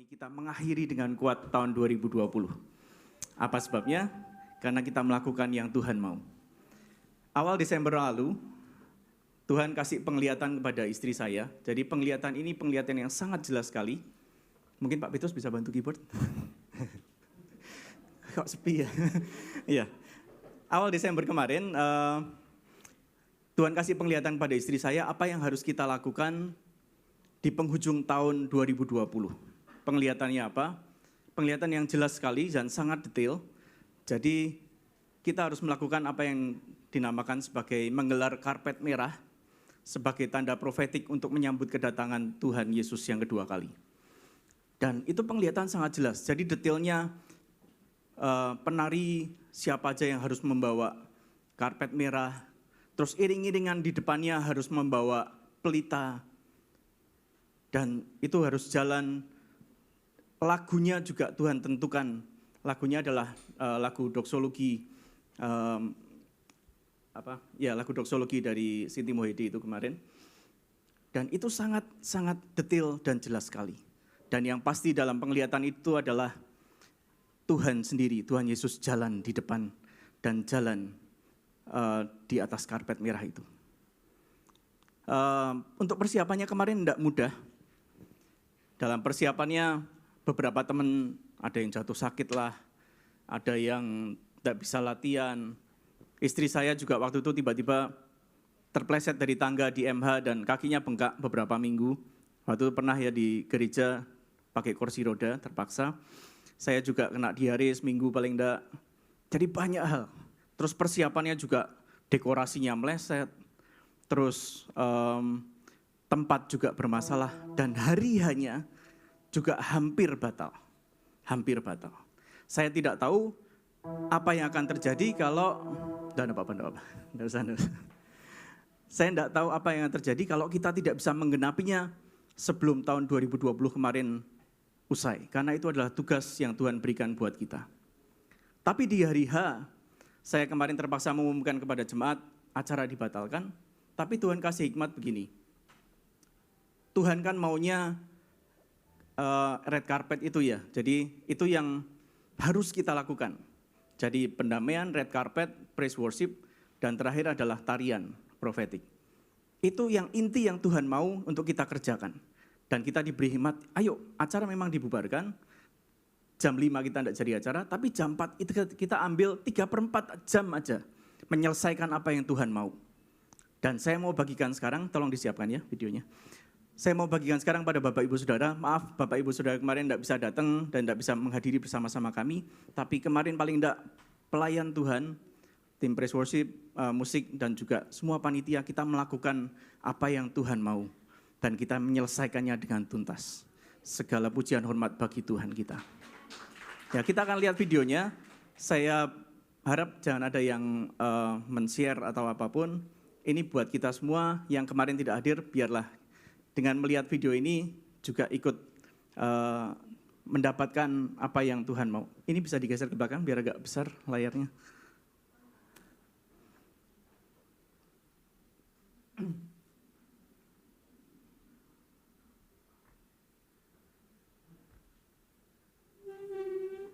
bagi kita mengakhiri dengan kuat tahun 2020. Apa sebabnya? Karena kita melakukan yang Tuhan mau. Awal Desember lalu, Tuhan kasih penglihatan kepada istri saya. Jadi penglihatan ini penglihatan yang sangat jelas sekali. Mungkin Pak Petrus bisa bantu keyboard? Kok sepi ya? Iya. Awal Desember kemarin, Tuhan kasih penglihatan pada istri saya apa yang harus kita lakukan di penghujung tahun 2020. Penglihatannya apa? Penglihatan yang jelas sekali dan sangat detail. Jadi kita harus melakukan apa yang dinamakan sebagai menggelar karpet merah sebagai tanda profetik untuk menyambut kedatangan Tuhan Yesus yang kedua kali. Dan itu penglihatan sangat jelas. Jadi detailnya penari siapa aja yang harus membawa karpet merah, terus iring-iringan di depannya harus membawa pelita, dan itu harus jalan. Lagunya juga Tuhan tentukan. Lagunya adalah lagu doksologi, lagu doksologi dari Siti Mohede itu kemarin. Dan itu sangat detail dan jelas sekali. Dan yang pasti dalam penglihatan itu adalah Tuhan sendiri, Tuhan Yesus jalan di depan dan jalan di atas karpet merah itu. Untuk persiapannya kemarin tidak mudah. Dalam persiapannya beberapa teman ada yang jatuh sakit lah, ada yang tidak bisa latihan. Istri saya juga waktu itu tiba-tiba terpleset dari tangga di MH dan kakinya bengkak beberapa minggu. Waktu itu pernah ya di gereja pakai kursi roda terpaksa. Saya juga kena diare seminggu paling enggak. Jadi banyak hal. Terus persiapannya juga dekorasinya meleset. Terus tempat juga bermasalah dan hari hanya juga hampir batal. Hampir batal. Saya tidak tahu apa yang akan terjadi kalau saya tidak tahu apa yang akan terjadi kalau kita tidak bisa menggenapinya sebelum tahun 2020 kemarin usai. Karena itu adalah tugas yang Tuhan berikan buat kita. Tapi di hari H, saya kemarin terpaksa mengumumkan kepada jemaat acara dibatalkan. Tapi Tuhan kasih hikmat begini. Tuhan kan maunya red carpet itu ya. Jadi itu yang harus kita lakukan. Jadi pendamaian, red carpet, praise worship, dan terakhir adalah tarian profetik. Itu yang inti yang Tuhan mau untuk kita kerjakan. Dan kita diberi hikmat, ayo acara memang dibubarkan. Jam 5 kita tidak jadi acara, tapi jam 4 itu kita ambil 3/4 jam aja. Menyelesaikan apa yang Tuhan mau. Dan saya mau bagikan sekarang, tolong disiapkan ya videonya. Saya mau bagikan sekarang pada Bapak Ibu Saudara, maaf Bapak Ibu Saudara kemarin tidak bisa datang dan tidak bisa menghadiri bersama-sama kami, tapi kemarin paling tidak pelayan Tuhan, tim praise worship, musik dan juga semua panitia kita melakukan apa yang Tuhan mau dan kita menyelesaikannya dengan tuntas. Segala pujian hormat bagi Tuhan kita. Ya, kita akan lihat videonya. Saya harap jangan ada yang men-share atau apapun. Ini buat kita semua yang kemarin tidak hadir, biarlah dengan melihat video ini juga ikut mendapatkan apa yang Tuhan mau. Ini bisa digeser ke belakang biar agak besar layarnya.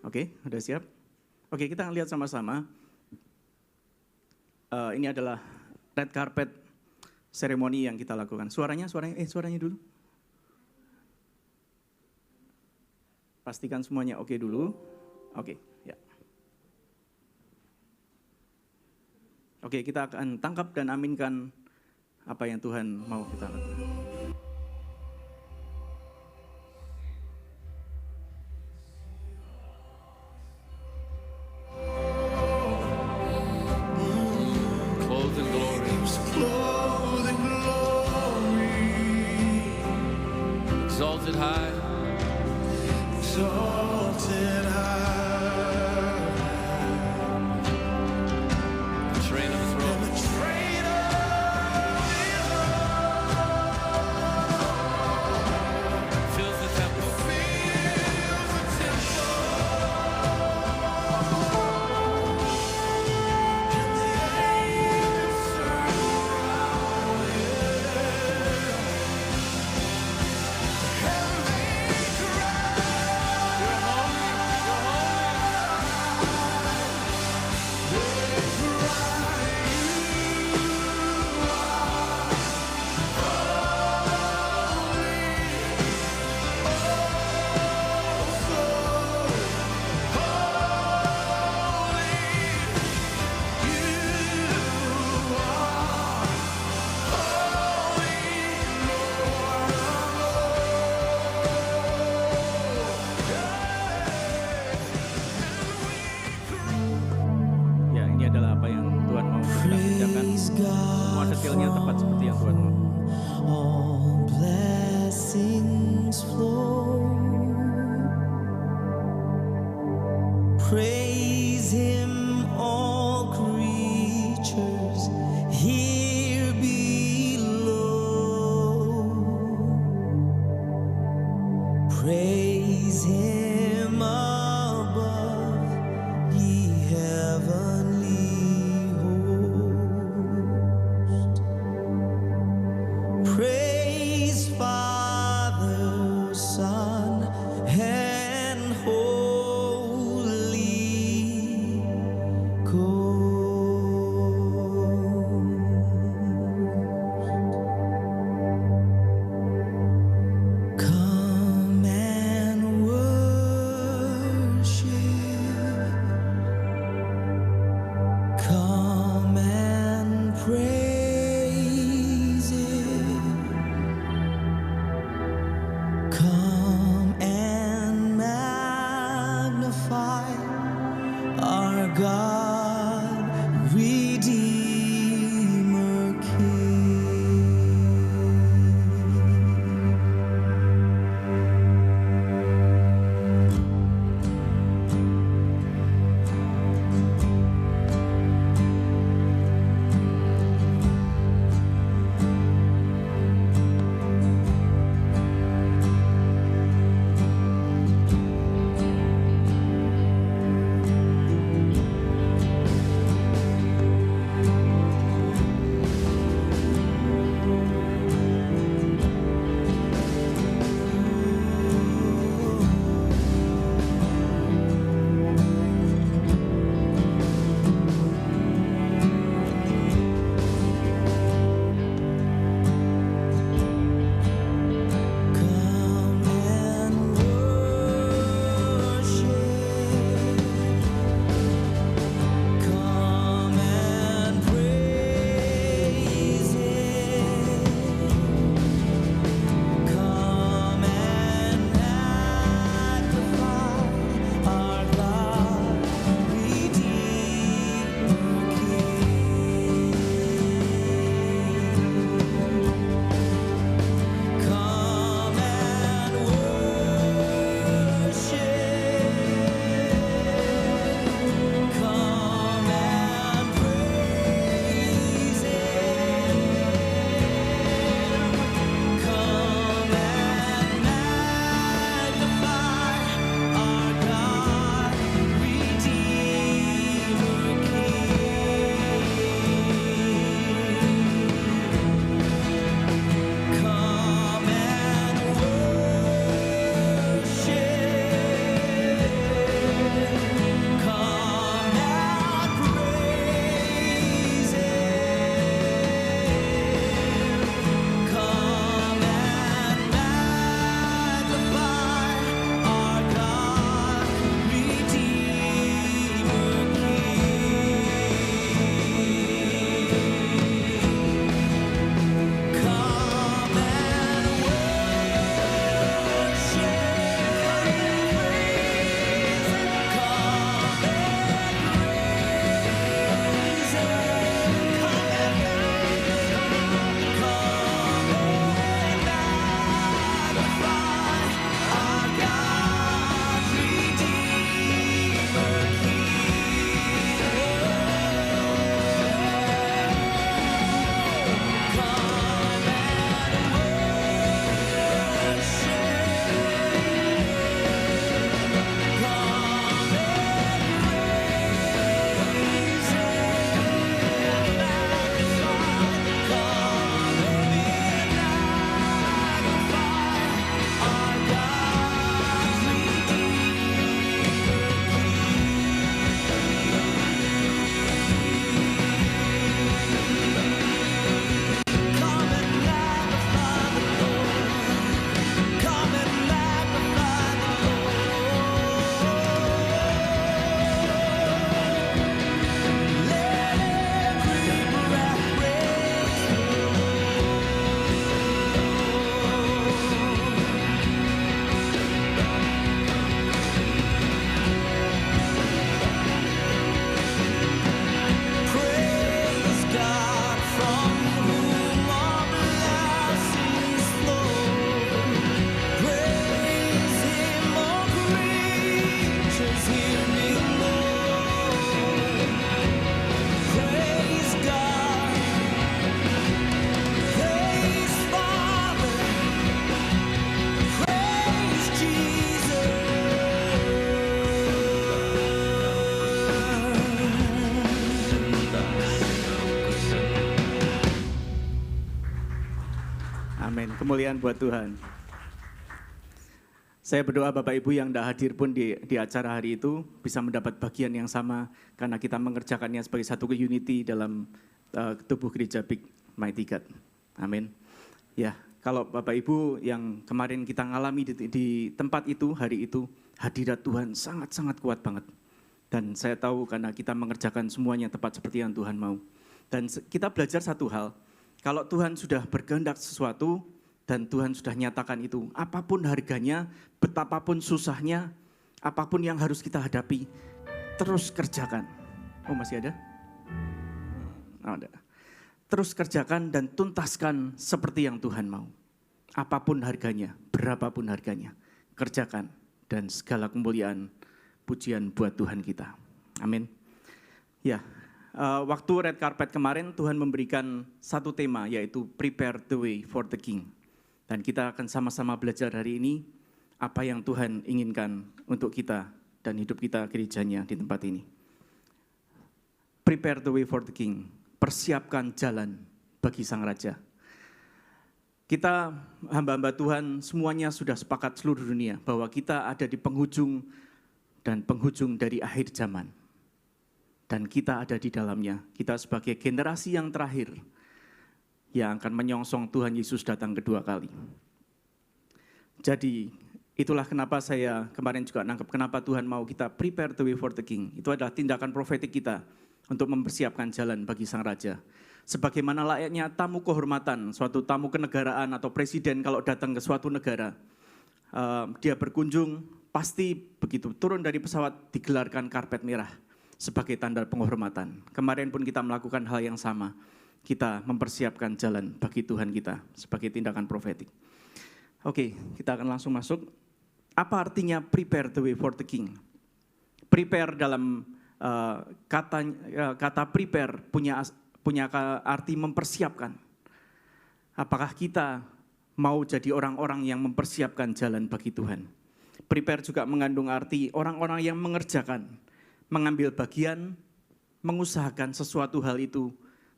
Oke, udah siap? Oke, kita lihat sama-sama. Ini adalah red carpet seremoni yang kita lakukan. Suaranya dulu. Pastikan semuanya oke dulu. Oke, ya. Oke, kita akan tangkap dan aminkan apa yang Tuhan mau kita lakukan. Exalted high, exalted high, the train of his robe, the train of his fills the temple. fills the temple, and the angels surround it, and they cry. detailnya tepat seperti yang Tuhan mau. all blessings flow. Praise Him, all creatures here below. Praise Him above, ye heavenly hosts. Praise Father, Son, and Holy Ghost. Come and worship kemuliaan buat Tuhan. Saya berdoa Bapak Ibu yang tidak hadir pun di acara hari itu bisa mendapat bagian yang sama karena kita mengerjakannya sebagai satu unity dalam tubuh gereja Big Mighty God. Amin. Ya, kalau Bapak Ibu yang kemarin kita ngalami di tempat itu, hari itu, hadirat Tuhan sangat-sangat kuat banget. Dan saya tahu karena kita mengerjakan semuanya tepat seperti yang Tuhan mau. Dan kita belajar satu hal, kalau Tuhan sudah berkehendak sesuatu, dan Tuhan sudah nyatakan itu, apapun harganya, betapapun susahnya, apapun yang harus kita hadapi, terus kerjakan. Oh masih ada? Oh, ada. Terus kerjakan dan tuntaskan seperti yang Tuhan mau. Apapun harganya, berapapun harganya, kerjakan. Dan segala kemuliaan, pujian buat Tuhan kita. Amin. Ya, waktu red carpet kemarin Tuhan memberikan satu tema, yaitu prepare the way for the King. Dan kita akan sama-sama belajar hari ini apa yang Tuhan inginkan untuk kita dan hidup kita gerejanya di tempat ini. Prepare the way for the King. Persiapkan jalan bagi Sang Raja. Kita hamba-hamba Tuhan semuanya sudah sepakat seluruh dunia bahwa kita ada di penghujung dan penghujung dari akhir zaman. Dan kita ada di dalamnya. Kita sebagai generasi yang terakhir yang akan menyongsong Tuhan Yesus datang kedua kali. Jadi itulah kenapa saya kemarin juga nangkep kenapa Tuhan mau kita prepare the way for the King. Itu adalah tindakan profetik kita untuk mempersiapkan jalan bagi Sang Raja. Sebagaimana layaknya tamu kehormatan, suatu tamu kenegaraan atau presiden kalau datang ke suatu negara, dia berkunjung, pasti begitu turun dari pesawat digelarkan karpet merah sebagai tanda penghormatan. Kemarin pun kita melakukan hal yang sama. Kita mempersiapkan jalan bagi Tuhan kita sebagai tindakan profetik. Oke, kita akan langsung masuk. Apa artinya prepare the way for the King? Prepare dalam kata prepare punya arti mempersiapkan. Apakah kita mau jadi orang-orang yang mempersiapkan jalan bagi Tuhan? Prepare juga mengandung arti orang-orang yang mengerjakan, mengambil bagian, mengusahakan sesuatu hal itu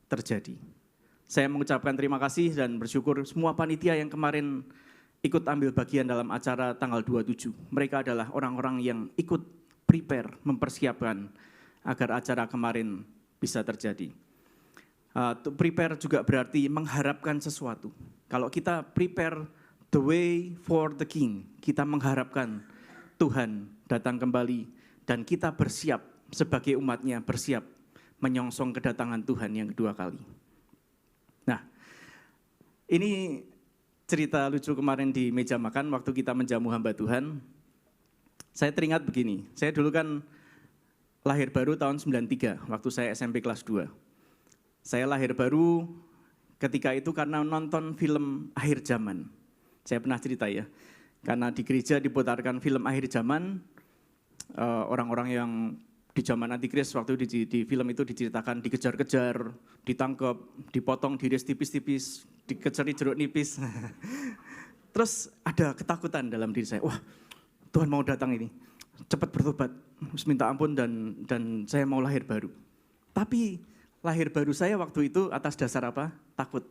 terjadi. Saya mengucapkan terima kasih dan bersyukur semua panitia yang kemarin ikut ambil bagian dalam acara tanggal 27. Mereka adalah orang-orang yang ikut prepare, mempersiapkan agar acara kemarin bisa terjadi. Prepare juga berarti mengharapkan sesuatu. Kalau kita prepare the way for the King, kita mengharapkan Tuhan datang kembali dan kita bersiap sebagai umatnya, bersiap menyongsong kedatangan Tuhan yang kedua kali. Nah, ini cerita lucu kemarin di meja makan waktu kita menjamu hamba Tuhan. Saya teringat begini, saya dulu kan lahir baru tahun 93, waktu saya SMP kelas 2. Saya lahir baru ketika itu karena nonton film Akhir Zaman. Saya pernah cerita ya, karena di gereja diputarkan film Akhir Zaman, orang-orang yang di zaman antikris waktu di film itu diceritakan dikejar-kejar, ditangkap, dipotong, diiris tipis-tipis, dikeceri jeruk nipis. Terus ada ketakutan dalam diri saya. Wah, Tuhan mau datang ini. Cepat bertobat, minta ampun dan saya mau lahir baru. Tapi lahir baru saya waktu itu atas dasar apa? Takut.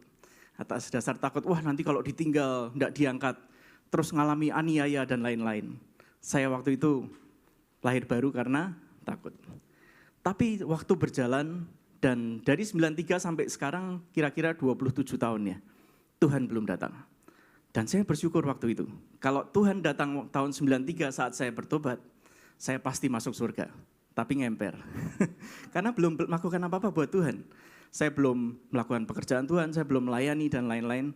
Atas dasar takut, wah nanti kalau ditinggal, enggak diangkat, terus ngalami aniaya dan lain-lain. Saya waktu itu lahir baru karena takut. Tapi waktu berjalan dan dari 93 sampai sekarang kira-kira 27 tahun ya, Tuhan belum datang. Dan saya bersyukur waktu itu. Kalau Tuhan datang tahun 93 saat saya bertobat, saya pasti masuk surga. Tapi ngemper. Karena belum melakukan apa-apa buat Tuhan. Saya belum melakukan pekerjaan Tuhan, saya belum melayani dan lain-lain.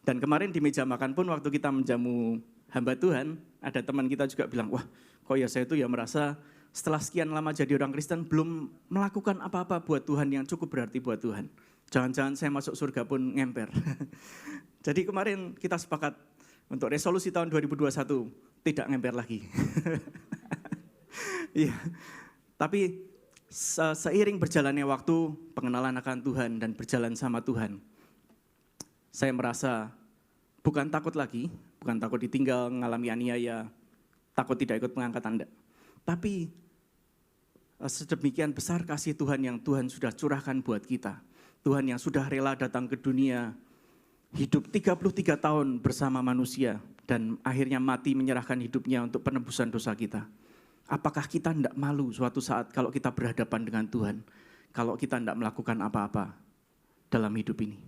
Dan kemarin di meja makan pun waktu kita menjamu hamba Tuhan, ada teman kita juga bilang, wah kok ya saya itu ya merasa setelah sekian lama jadi orang Kristen belum melakukan apa-apa buat Tuhan yang cukup berarti buat Tuhan. Jangan-jangan saya masuk surga pun ngemper. Jadi kemarin kita sepakat untuk resolusi tahun 2021 tidak ngemper lagi. Iya. Tapi seiring berjalannya waktu, pengenalan akan Tuhan dan berjalan sama Tuhan, saya merasa bukan takut lagi, bukan takut ditinggal, mengalami aniaya, takut tidak ikut pengangkatan, enggak. Tapi sedemikian besar kasih Tuhan yang Tuhan sudah curahkan buat kita. Tuhan yang sudah rela datang ke dunia hidup 33 tahun bersama manusia dan akhirnya mati menyerahkan hidupnya untuk penebusan dosa kita. Apakah kita tidak malu suatu saat kalau kita berhadapan dengan Tuhan, kalau kita tidak melakukan apa-apa dalam hidup ini?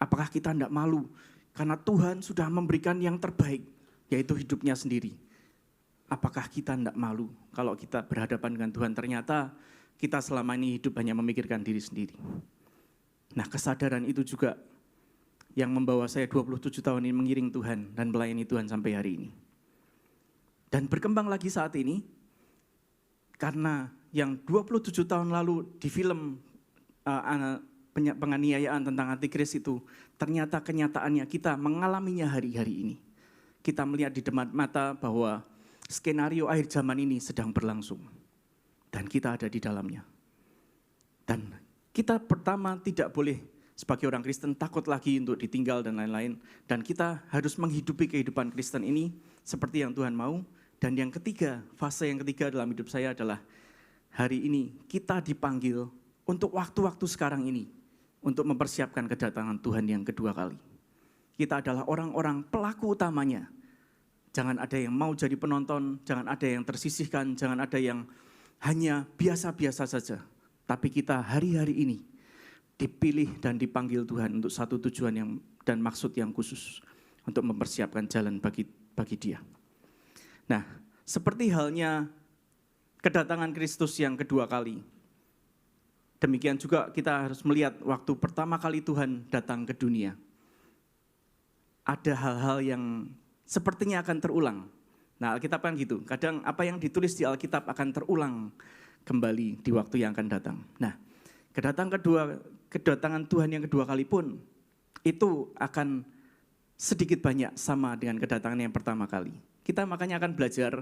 Apakah kita tidak malu karena Tuhan sudah memberikan yang terbaik, yaitu hidupnya sendiri? Apakah kita tidak malu kalau kita berhadapan dengan Tuhan, ternyata kita selama ini hidup hanya memikirkan diri sendiri? Nah, kesadaran itu juga yang membawa saya 27 tahun ini mengiring Tuhan dan melayani Tuhan sampai hari ini. Dan berkembang lagi saat ini, karena yang 27 tahun lalu di film penganiayaan tentang antikris itu, ternyata kenyataannya kita mengalaminya hari-hari ini. Kita melihat di depan mata bahwa skenario akhir zaman ini sedang berlangsung. Dan kita ada di dalamnya. Dan kita pertama tidak boleh sebagai orang Kristen takut lagi untuk ditinggal dan lain-lain. Dan kita harus menghidupi kehidupan Kristen ini seperti yang Tuhan mau. Dan yang ketiga, fase yang ketiga dalam hidup saya adalah hari ini kita dipanggil untuk waktu-waktu sekarang ini untuk mempersiapkan kedatangan Tuhan yang kedua kali. Kita adalah orang-orang pelaku utamanya. Jangan ada yang mau jadi penonton, jangan ada yang tersisihkan, jangan ada yang hanya biasa-biasa saja. Tapi kita hari-hari ini dipilih dan dipanggil Tuhan untuk satu tujuan dan maksud yang khusus untuk mempersiapkan jalan bagi Dia. Nah, seperti halnya kedatangan Kristus yang kedua kali, demikian juga kita harus melihat waktu pertama kali Tuhan datang ke dunia. Ada hal-hal yang sepertinya akan terulang. Nah, Alkitab kan gitu, kadang apa yang ditulis di Alkitab akan terulang kembali di waktu yang akan datang. Nah, kedatangan Tuhan yang kedua kali pun itu akan sedikit banyak sama dengan kedatangan yang pertama kali. Kita makanya akan belajar,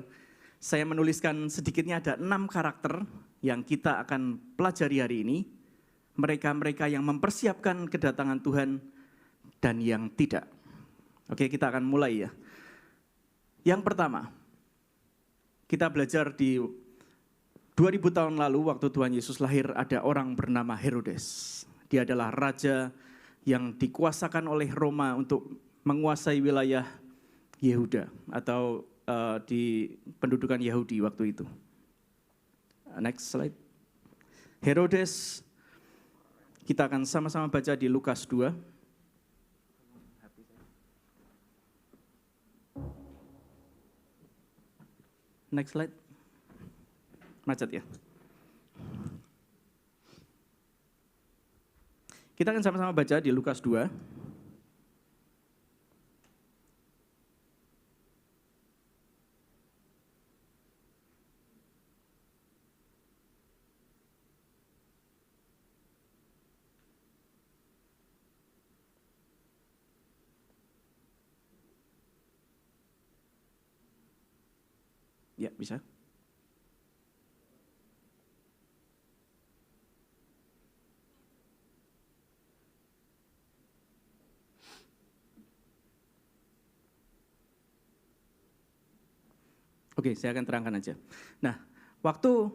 saya menuliskan sedikitnya ada 6 karakter yang kita akan pelajari hari ini. Mereka-mereka yang mempersiapkan kedatangan Tuhan dan yang tidak. Oke, kita akan mulai ya. Yang pertama, kita belajar di 2000 tahun lalu waktu Tuhan Yesus lahir ada orang bernama Herodes. Dia adalah raja yang dikuasakan oleh Roma untuk menguasai wilayah Yehuda atau di pendudukan Yahudi waktu itu. Next slide. Herodes, kita akan sama-sama baca di Lukas 2. Next slide. Macet ya. Kita akan sama-sama baca di Lukas 2. Ya, bisa. Oke, saya akan terangkan aja. Nah, waktu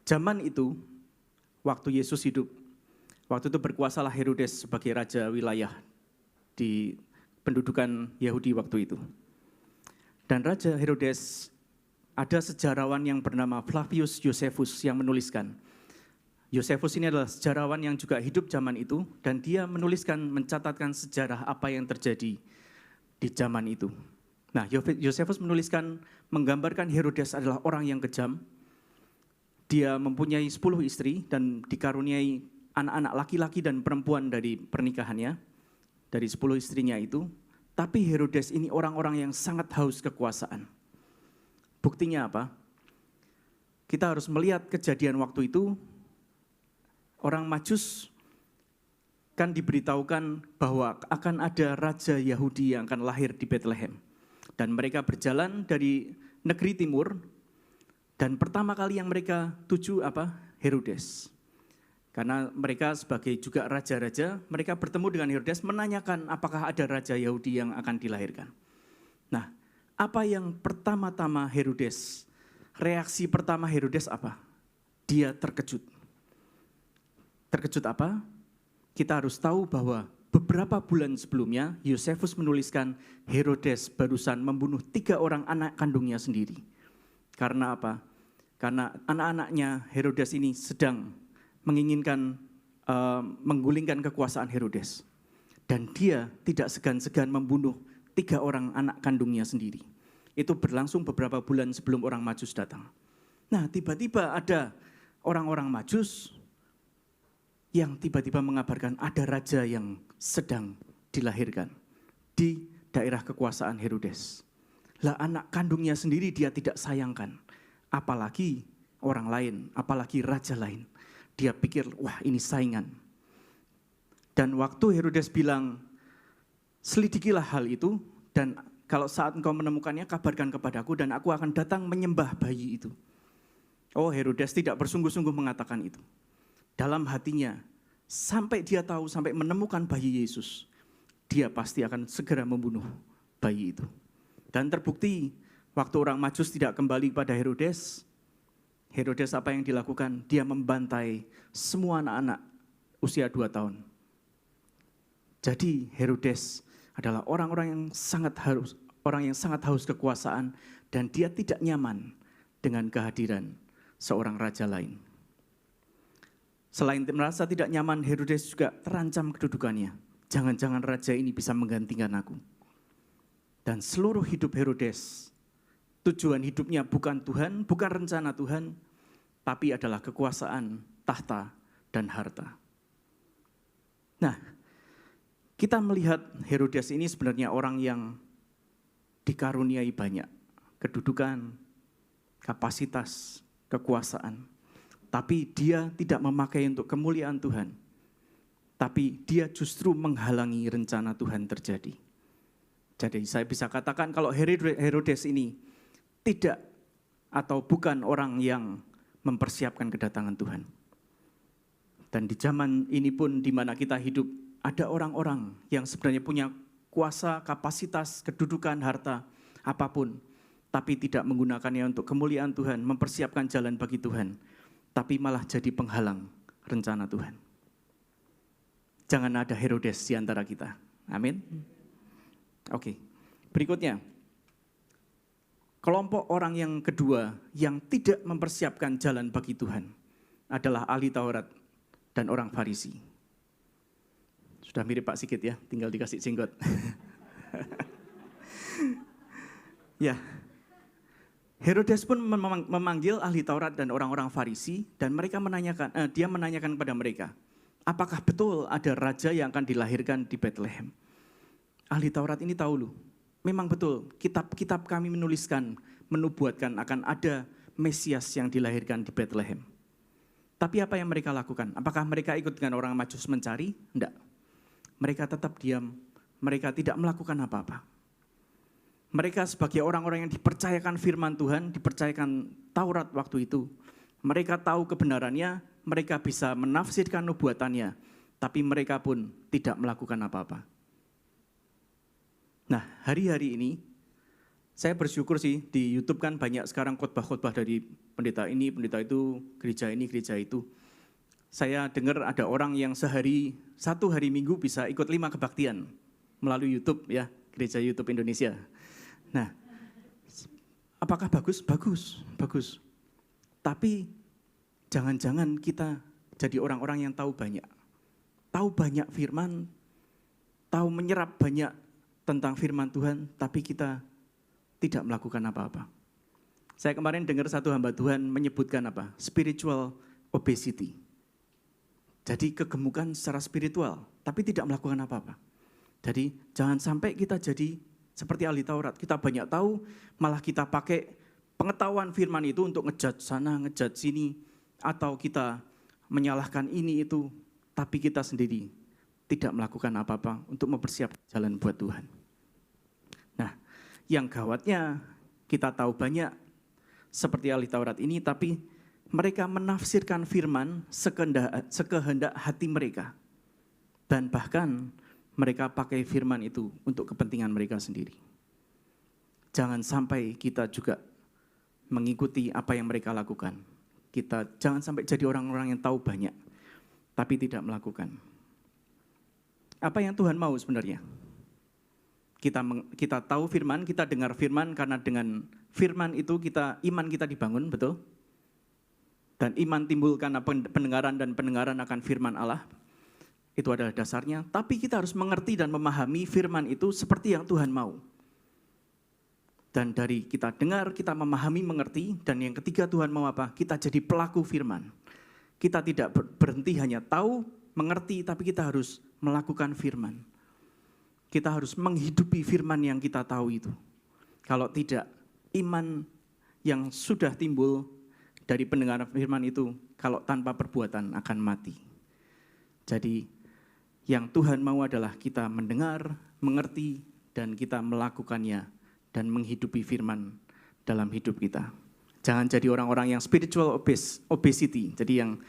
zaman itu, waktu Yesus hidup, waktu itu berkuasalah Herodes sebagai raja wilayah di pendudukan Yahudi waktu itu. Dan Raja Herodes, ada sejarawan yang bernama Flavius Josephus yang menuliskan. Josephus ini adalah sejarawan yang juga hidup zaman itu, dan dia menuliskan, mencatatkan sejarah apa yang terjadi di zaman itu. Nah, Josephus menuliskan, menggambarkan Herodes adalah orang yang kejam. Dia mempunyai 10 istri dan dikaruniai anak-anak laki-laki dan perempuan dari pernikahannya, dari 10 istrinya itu. Tapi Herodes ini orang-orang yang sangat haus kekuasaan. Buktinya apa? Kita harus melihat kejadian waktu itu, orang Majus kan diberitahukan bahwa akan ada raja Yahudi yang akan lahir di Bethlehem. Dan mereka berjalan dari negeri timur, dan pertama kali yang mereka tuju apa? Herodes. Karena mereka sebagai juga raja-raja, mereka bertemu dengan Herodes menanyakan apakah ada raja Yahudi yang akan dilahirkan. Nah, apa yang pertama-tama Herodes, reaksi pertama Herodes apa? Dia terkejut. Terkejut apa? Kita harus tahu bahwa beberapa bulan sebelumnya, Yosefus menuliskan Herodes barusan membunuh 3 orang anak kandungnya sendiri. Karena apa? Karena anak-anaknya Herodes ini sedang menginginkan menggulingkan kekuasaan Herodes. Dan dia tidak segan-segan membunuh 3 orang anak kandungnya sendiri. Itu berlangsung beberapa bulan sebelum orang Majus datang. Nah, tiba-tiba ada orang-orang Majus yang tiba-tiba mengabarkan ada raja yang sedang dilahirkan di daerah kekuasaan Herodes. Lah, anak kandungnya sendiri dia tidak sayangkan. Apalagi orang lain, apalagi raja lain. Dia pikir, wah ini saingan. Dan waktu Herodes bilang, selidikilah hal itu, dan kalau saat engkau menemukannya, kabarkan kepadaku, dan aku akan datang menyembah bayi itu. Oh, Herodes tidak bersungguh-sungguh mengatakan itu. Dalam hatinya, sampai dia tahu, sampai menemukan bayi Yesus, dia pasti akan segera membunuh bayi itu. Dan terbukti, waktu orang Majus tidak kembali kepada Herodes apa yang dilakukan? Dia membantai semua anak-anak usia 2 tahun. Jadi Herodes adalah orang yang sangat haus kekuasaan, dan dia tidak nyaman dengan kehadiran seorang raja lain. Selain merasa tidak nyaman, Herodes juga terancam kedudukannya. Jangan-jangan raja ini bisa menggantikan aku. Dan seluruh hidup Herodes, tujuan hidupnya bukan Tuhan, bukan rencana Tuhan, tapi adalah kekuasaan, tahta, dan harta. Nah, kita melihat Herodes ini sebenarnya orang yang dikaruniai banyak kedudukan, kapasitas, kekuasaan. Tapi dia tidak memakai untuk kemuliaan Tuhan. Tapi dia justru menghalangi rencana Tuhan terjadi. Jadi saya bisa katakan kalau Herodes ini tidak atau bukan orang yang mempersiapkan kedatangan Tuhan. Dan di zaman ini pun di mana kita hidup, ada orang-orang yang sebenarnya punya kuasa, kapasitas, kedudukan, harta, apapun, tapi tidak menggunakannya untuk kemuliaan Tuhan, mempersiapkan jalan bagi Tuhan, tapi malah jadi penghalang rencana Tuhan. Jangan ada Herodes di antara kita. Amin. Oke. Berikutnya, kelompok orang yang kedua yang tidak mempersiapkan jalan bagi Tuhan adalah ahli Taurat dan orang Farisi. Sudah mirip Pak Sigit ya, tinggal dikasih jenggot. Ya, Herodes pun memanggil ahli Taurat dan orang-orang Farisi, dan mereka dia menanyakan kepada mereka, apakah betul ada raja yang akan dilahirkan di Bethlehem? Ahli Taurat ini tahu loh, memang betul, kitab-kitab kami menubuatkan akan ada Mesias yang dilahirkan di Bethlehem. Tapi apa yang mereka lakukan? Apakah mereka ikut dengan orang Majus mencari? Tidak. Mereka tetap diam, mereka tidak melakukan apa-apa. Mereka sebagai orang-orang yang dipercayakan firman Tuhan, dipercayakan Taurat waktu itu. Mereka tahu kebenarannya, mereka bisa menafsirkan nubuatannya, tapi mereka pun tidak melakukan apa-apa. Nah, hari-hari ini, saya bersyukur sih di YouTube kan banyak sekarang khotbah-khotbah dari pendeta ini, pendeta itu, gereja ini, gereja itu. Saya dengar ada orang yang satu hari Minggu bisa ikut 5 kebaktian melalui YouTube ya, gereja YouTube Indonesia. Nah, apakah bagus? Bagus. Tapi jangan-jangan kita jadi orang-orang yang tahu banyak firman, tahu menyerap banyak tentang firman Tuhan, tapi kita tidak melakukan apa-apa. Saya kemarin dengar satu hamba Tuhan menyebutkan apa? Spiritual obesity. Jadi kegemukan secara spiritual, tapi tidak melakukan apa-apa. Jadi jangan sampai kita jadi seperti ahli Taurat. Kita banyak tahu, malah kita pakai pengetahuan firman itu untuk ngejudge sana, ngejudge sini, atau kita menyalahkan ini itu, tapi kita sendiri tidak melakukan apa-apa untuk mempersiapkan jalan buat Tuhan. Nah, yang gawatnya kita tahu banyak seperti ahli Taurat ini, tapi mereka menafsirkan firman sekehendak hati mereka. Dan bahkan mereka pakai firman itu untuk kepentingan mereka sendiri. Jangan sampai kita juga mengikuti apa yang mereka lakukan. Kita jangan sampai jadi orang-orang yang tahu banyak, tapi tidak melakukan. Apa yang Tuhan mau sebenarnya? Kita tahu firman, kita dengar firman, karena dengan firman itu iman kita dibangun, betul? Dan iman timbul karena pendengaran, dan pendengaran akan firman Allah. Itu adalah dasarnya. Tapi kita harus mengerti dan memahami firman itu seperti yang Tuhan mau. Dan dari kita dengar, kita memahami, mengerti. Dan yang ketiga, Tuhan mau apa? Kita jadi pelaku firman. Kita tidak berhenti hanya tahu, mengerti, tapi kita harus melakukan firman. Kita harus menghidupi firman yang kita tahu itu. Kalau tidak, iman yang sudah timbul dari pendengaran firman itu, kalau tanpa perbuatan akan mati. Jadi yang Tuhan mau adalah kita mendengar, mengerti, dan kita melakukannya, dan menghidupi firman dalam hidup kita. Jangan jadi orang-orang yang spiritual obesity, jadi yang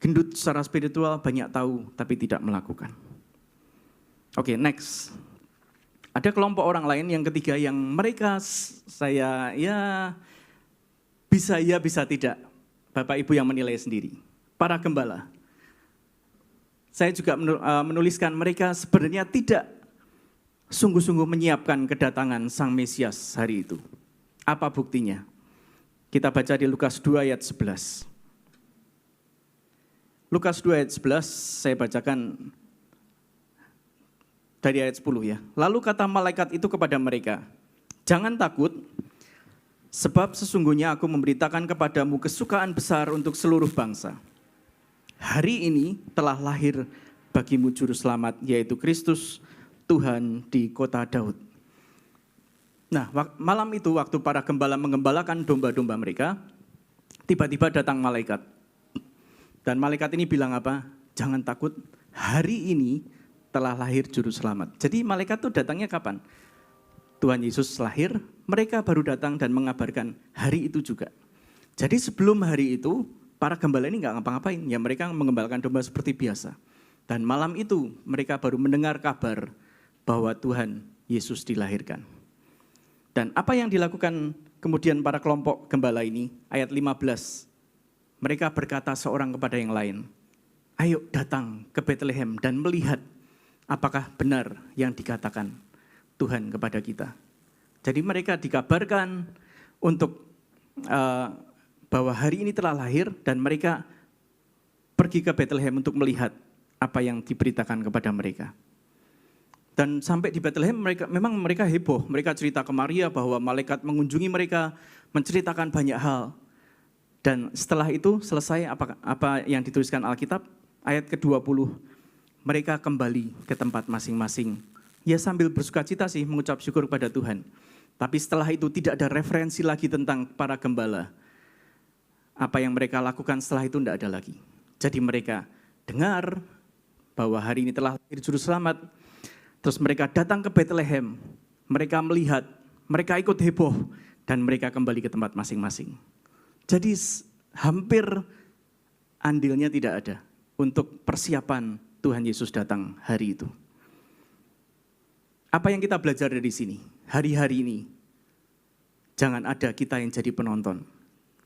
gendut secara spiritual, banyak tahu, tapi tidak melakukan. Oke, next. Ada kelompok orang lain yang ketiga yang mereka bisa tidak. Bapak Ibu yang menilai sendiri. Para gembala. Saya juga menuliskan mereka sebenarnya tidak sungguh-sungguh menyiapkan kedatangan Sang Mesias hari itu. Apa buktinya? Kita baca di Lukas 2 ayat 11. Lukas 2 ayat 11 saya bacakan dari ayat 10 ya. Lalu kata malaikat itu kepada mereka, "Jangan takut, sebab sesungguhnya aku memberitakan kepadamu kesukaan besar untuk seluruh bangsa. Hari ini telah lahir bagimu juru selamat, yaitu Kristus Tuhan di kota Daud." Nah, malam itu waktu para gembala menggembalakan domba-domba mereka, tiba-tiba datang malaikat. Dan malaikat ini bilang apa? Jangan takut, hari ini telah lahir juru selamat. Jadi malaikat itu datangnya kapan? Tuhan Yesus lahir, mereka baru datang dan mengabarkan hari itu juga. Jadi sebelum hari itu, para gembala ini nggak ngapa-ngapain. Ya mereka menggembalakan domba seperti biasa. Dan malam itu mereka baru mendengar kabar bahwa Tuhan Yesus dilahirkan. Dan apa yang dilakukan kemudian para kelompok gembala ini? Ayat 15. Mereka berkata seorang kepada yang lain, "Ayo datang ke Bethlehem dan melihat apakah benar yang dikatakan Tuhan kepada kita." Jadi mereka dikabarkan untuk bahwa hari ini telah lahir, dan mereka pergi ke Bethlehem untuk melihat apa yang diberitakan kepada mereka. Dan sampai di Bethlehem mereka heboh, mereka cerita ke Maria bahwa malaikat mengunjungi mereka, menceritakan banyak hal. Dan setelah itu selesai apa yang dituliskan Alkitab, ayat ke-20, mereka kembali ke tempat masing-masing. Ya sambil bersukacita sih mengucap syukur kepada Tuhan. Tapi setelah itu tidak ada referensi lagi tentang para gembala. Apa yang mereka lakukan setelah itu tidak ada lagi. Jadi mereka dengar bahwa hari ini telah lahir juru selamat. Terus mereka datang ke Bethlehem. Mereka melihat, mereka ikut heboh, dan mereka kembali ke tempat masing-masing. Jadi hampir andilnya tidak ada untuk persiapan Tuhan Yesus datang hari itu. Apa yang kita belajar dari sini? Hari-hari ini, jangan ada kita yang jadi penonton.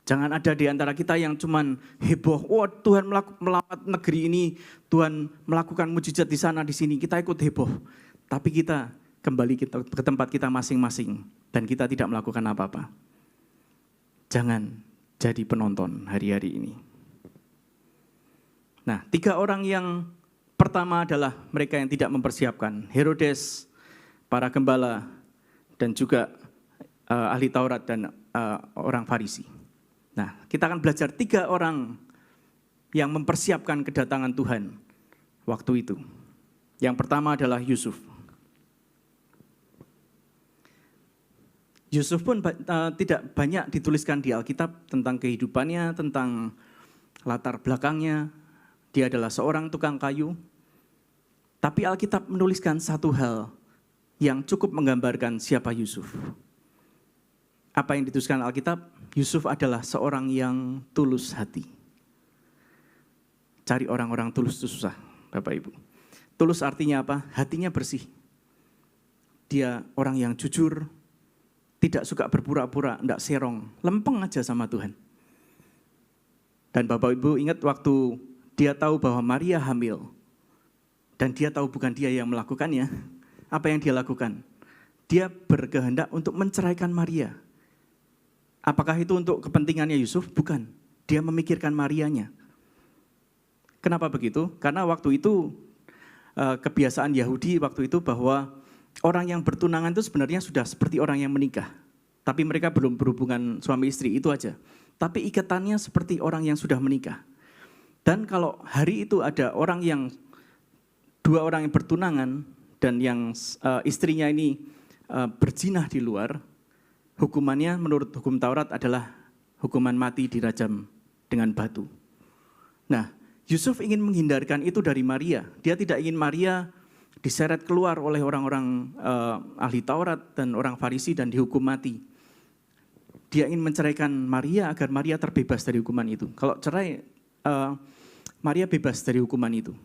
Jangan ada di antara kita yang cuman heboh, wah Tuhan melawat negeri ini, Tuhan melakukan mujizat di sana, di sini, kita ikut heboh. Tapi kita kembali ke tempat kita masing-masing, dan kita tidak melakukan apa-apa. Jangan jadi penonton hari-hari ini. Nah, 3 orang yang pertama adalah mereka yang tidak mempersiapkan. Herodes, para gembala, dan juga ahli Taurat dan orang Farisi. Nah, kita akan belajar 3 orang yang mempersiapkan kedatangan Tuhan waktu itu. Yang pertama adalah Yusuf. Yusuf pun tidak banyak dituliskan di Alkitab tentang kehidupannya, tentang latar belakangnya. Dia adalah seorang tukang kayu. Tapi Alkitab menuliskan satu hal yang cukup menggambarkan siapa Yusuf. Apa yang dituliskan Alkitab? Yusuf adalah seorang yang tulus hati. Cari orang-orang tulus itu susah, Bapak Ibu. Tulus artinya apa? Hatinya bersih. Dia orang yang jujur, tidak suka berpura-pura, tidak serong, lempeng aja sama Tuhan. Dan Bapak Ibu ingat waktu dia tahu bahwa Maria hamil, Dan dia tahu bukan dia yang melakukannya. Apa yang dia lakukan? Dia berkehendak untuk menceraikan Maria. Apakah itu untuk kepentingannya Yusuf? Bukan. Dia memikirkan Marianya. Kenapa begitu? Karena waktu itu kebiasaan Yahudi waktu itu bahwa orang yang bertunangan itu sebenarnya sudah seperti orang yang menikah. Tapi mereka belum berhubungan suami istri, itu aja. Tapi ikatannya seperti orang yang sudah menikah. Dan kalau hari itu ada dua orang yang bertunangan dan yang istrinya ini berzinah di luar, hukumannya menurut hukum Taurat adalah hukuman mati, dirajam dengan batu. Nah, Yusuf ingin menghindarkan itu dari Maria. Dia tidak ingin Maria diseret keluar oleh orang-orang ahli Taurat dan orang Farisi dan dihukum mati. Dia ingin menceraikan Maria agar Maria terbebas dari hukuman itu. Kalau cerai, Maria bebas dari hukuman itu.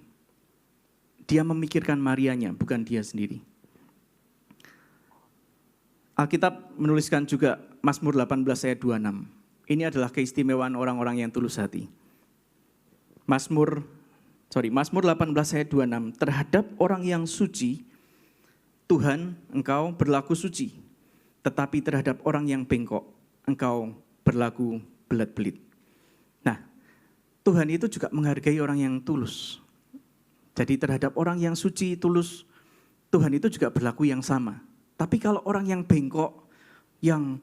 Dia memikirkan Marianya, bukan dia sendiri. Alkitab menuliskan juga Mazmur 18 ayat 26. Ini adalah keistimewaan orang-orang yang tulus hati. Mazmur 18 ayat 26. Terhadap orang yang suci, Tuhan, engkau berlaku suci. Tetapi terhadap orang yang bengkok, engkau berlaku belat-belit. Nah, Tuhan itu juga menghargai orang yang tulus. Jadi terhadap orang yang suci, tulus, Tuhan itu juga berlaku yang sama. Tapi kalau orang yang bengkok, yang